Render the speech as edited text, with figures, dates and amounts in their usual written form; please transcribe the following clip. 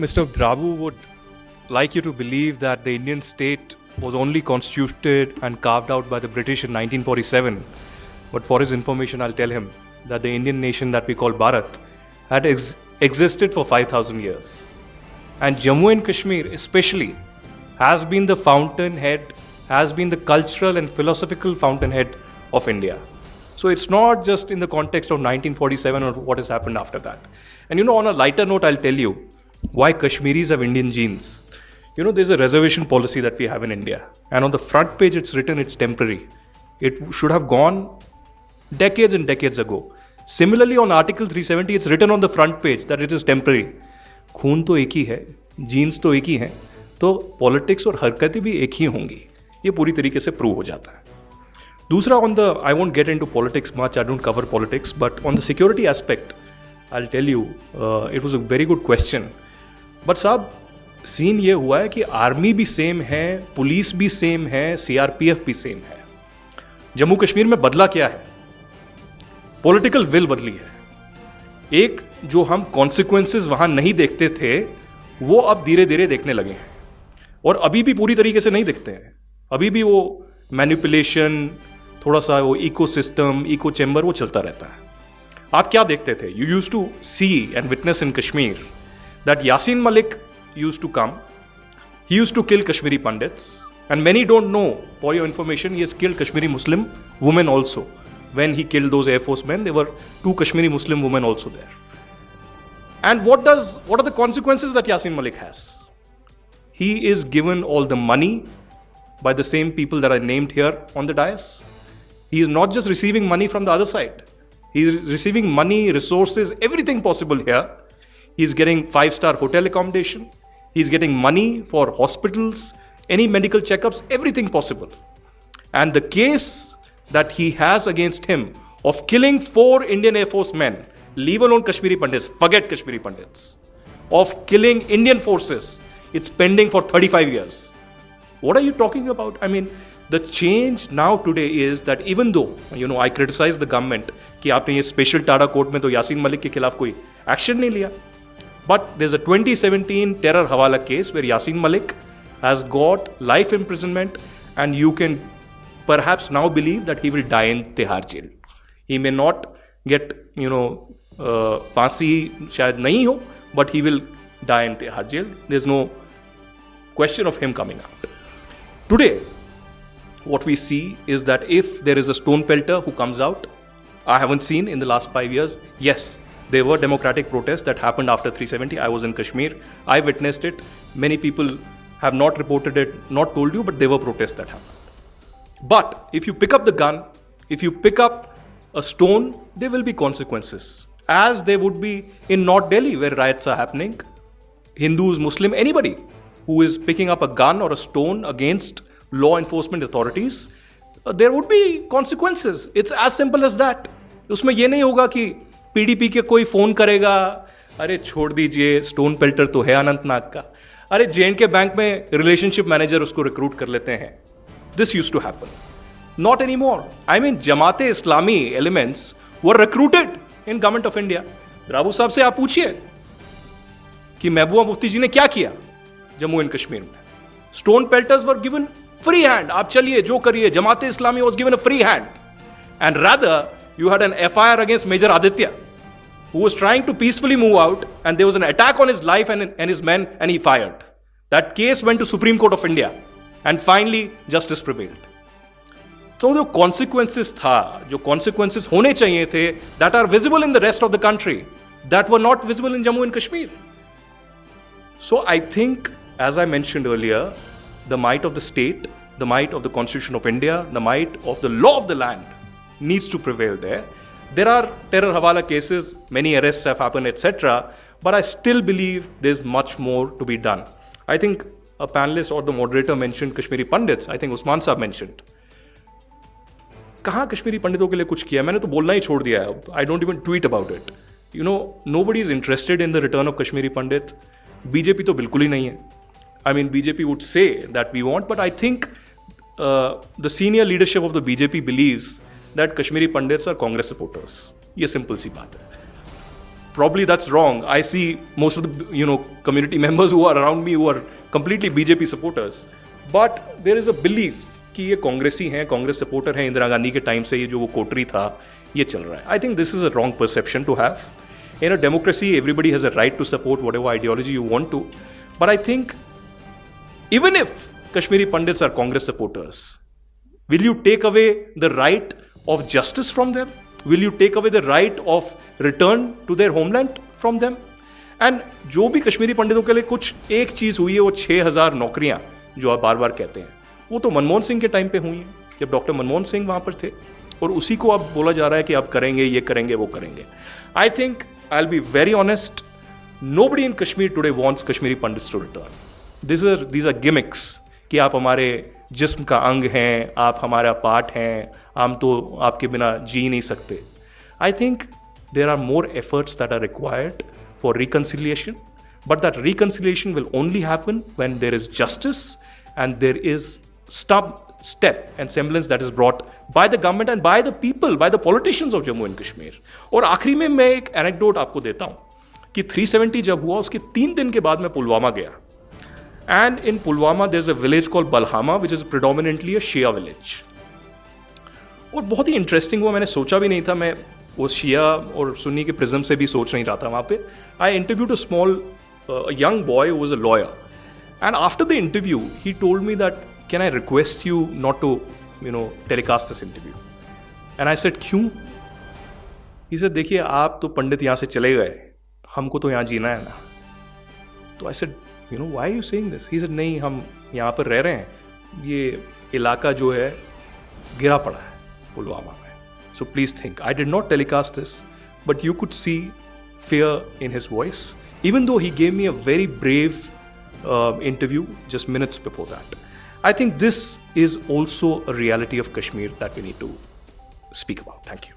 Mr. Drabu would like you to believe that the Indian state was only constituted and carved out by the British in 1947. But for his information, I'll tell him that the Indian nation that we call Bharat had existed for 5,000 years. And Jammu and Kashmir especially has been the fountainhead, has been the cultural and philosophical fountainhead of India. So it's not just in the context of 1947 or what has happened after that. And on a lighter note, I'll tell you why Kashmiris have Indian genes. There's a reservation policy that we have in India. And on the front page, it's written it's temporary. It should have gone decades and decades ago. Similarly, on Article 370, it's written on the front page that it is temporary. खून तो एक ही है, jeans तो एक ही हैं, तो politics और हरकतें भी एक ही होंगी. ये पूरी तरीके से प्रूव हो जाता है. दूसरा, I won't get into politics much, I don't cover politics, but on the security aspect, I'll tell you, it was a very good question. But साहब, सीन ये हुआ है कि आर्मी भी सेम है, पुलिस भी सेम है, सीआरपीएफ भी सेम है. जम्मू कश्मीर में बदला क्या है? पॉलिटिकल विल बदली है. एक जो हम कॉन्सिक्वेंसेस वहां नहीं देखते थे, वो अब धीरे धीरे देखने लगे हैं. और अभी भी पूरी तरीके से नहीं देखते हैं. अभी भी वो मैनिपुलेशन, थोड़ा सा वो इकोसिस्टम, इको चैम्बर, वो चलता रहता है. आप क्या देखते थे? You used to see and witness in Kashmir that Yasin Malik used to come. He used to kill Kashmiri Pandits. And many don't know, for your information, he has killed Kashmiri Muslim women also. When he killed those Air Force men, there were 2 Kashmiri Muslim women also there. And what are the consequences that Yasin Malik has? He is given all the money by the same people that are named here on the dais. He is not just receiving money from the other side. He is receiving money, resources, everything possible here. He is getting 5-star hotel accommodation. He is getting money for hospitals, any medical checkups, everything possible. And the case that he has against him of killing 4 Indian Air Force men, leave alone Kashmiri Pandits, forget Kashmiri Pandits, of killing Indian forces, it's pending for 35 years. What are you talking about? I mean, the change now today is that even though, I criticize the government कि आपने ये special TADA court में तो यासीन मलिक के खिलाफ कोई action नहीं लिया. But there's a 2017 terror hawala case where Yasin Malik has got life imprisonment, and you can perhaps now believe that he will die in Tihar jail. He may not get, फांसी शायद नहीं हो, but he will die in Tihar jail. There's no question of him coming out. Today, what we see is that if there is a stone pelter who comes out, I haven't seen in the last 5 years, yes, there were democratic protests that happened after 370. I was in Kashmir. I witnessed it. Many people have not reported it, not told you, but there were protests that happened. But if you pick up the gun, if you pick up a stone, there will be consequences. As there would be in North Delhi, where riots are happening. Hindus, Muslim, anybody who is picking up a gun or a stone against law enforcement authorities, there would be consequences. It's as simple as that. उसमें ये नहीं होगा कि PDP के कोई phone करेगा, अरे छोड़ दीजिए, स्टोन पेल्टर तो है अनंतनाग का, अरे जे&के बैंक में रिलेशनशिप मैनेजर उसको रिक्रूट कर लेते हैं. This used to happen. Not any more. I mean, Jamaat e Islami elements were recruited in government of India. राबू साहब से आप पूछिए कि महबूबा मुफ्ती जी ने क्या किया जम्मू एंड कश्मीर में. Stone pelters were given free hand. आप चलिए, जो करिए. Jamaat e Islami was given a free hand. And rather you had an FIR against Major Aditya, who was trying to peacefully move out, and there was an attack on his life and his men, and he fired. That case went to Supreme Court of India, and finally justice prevailed. So जो consequences था, जो consequences होने चाहिए थे, that are visible in the rest of the country, that were not visible in Jammu and Kashmir. So I think, as I mentioned earlier, the might of the state, the might of the Constitution of India, the might of the law of the land needs to prevail there. There are terror hawala cases, many arrests have happened, etc. But I still believe there's much more to be done. I think a panelist or the moderator mentioned Kashmiri Pandits. I think Usman Saab mentioned. कहाँ कश्मीरी पंडितों के लिए कुछ किया? मैंने तो बोलना ही छोड़ दिया है. I don't even tweet about it. Nobody is interested in the return of Kashmiri Pandit. BJP तो बिल्कुल ही नहीं है. I mean, BJP would say that we want, but I think the senior leadership of the BJP believes that Kashmiri Pandits are Congress supporters. ये simple सी बात है. probably that's wrong. I see most of the community members who are around me who are completely BJP supporters. But there is a belief कि ये कांग्रेसी हैं, Congress supporter हैं, इंदिरा गांधी के time से ये जो वो कोटरी था ये चल रहा है. I think this is a wrong perception to have. In a democracy, everybody has a right to support whatever ideology you want to. But I think even if Kashmiri Pandits are Congress supporters, will you take away the right of justice from them? Will you take away the right of return to their homeland from them? And जो भी कश्मीरी पंडितों के लिए कुछ एक चीज हुई है वो 6,000 नौकरियां जो आप बार बार कहते हैं, वो तो मनमोहन सिंह के टाइम पे हुई हैं जब डॉक्टर मनमोहन सिंह वहां पर थे, और उसी को अब बोला जा रहा है कि आप करेंगे, ये करेंगे, वो करेंगे. I think I will be very honest, nobody in Kashmir today wants Kashmiri Pandits to return. These are gimmicks कि आप हमारे जिस्म का अंग हैं, आप हमारा पार्ट हैं, हम तो आपके बिना जी नहीं सकते. I think there are more efforts that are required for reconciliation, but that reconciliation will only happen when there is justice and there is step and semblance that is brought by the government and by the people, by the politicians of Jammu and Kashmir. और आखिरी में मैं एक anecdote आपको देता हूँ कि 370 जब हुआ उसके 3 दिन के बाद मैं पुलवामा गया. And in Pulwama there's a village called Balhama which is predominantly a Shia village. और बहुत ही इंटरेस्टिंग हुआ, मैंने सोचा भी नहीं था, मैं वो शिया और सुन्नी के प्रिज्म से भी सोच नहीं रहा था वहाँ पे. I interviewed a small young boy who was a lawyer, and after the interview he told me that can I request you not to telecast this interview. And I said क्यों? He said देखिए आप तो पंडित यहाँ से चले गए, हमको तो यहाँ जीना है ना. तो I said why are you saying this? He said नहीं, हम यहाँ पर रह रहे हैं, ये इलाका जो है गिरा पड़ा है पुलवामा में, so please think. I did not telecast this, but you could see fear in his voice, even though he gave me a very brave interview just minutes before that. I think this is also a reality of Kashmir that we need to speak about. Thank you.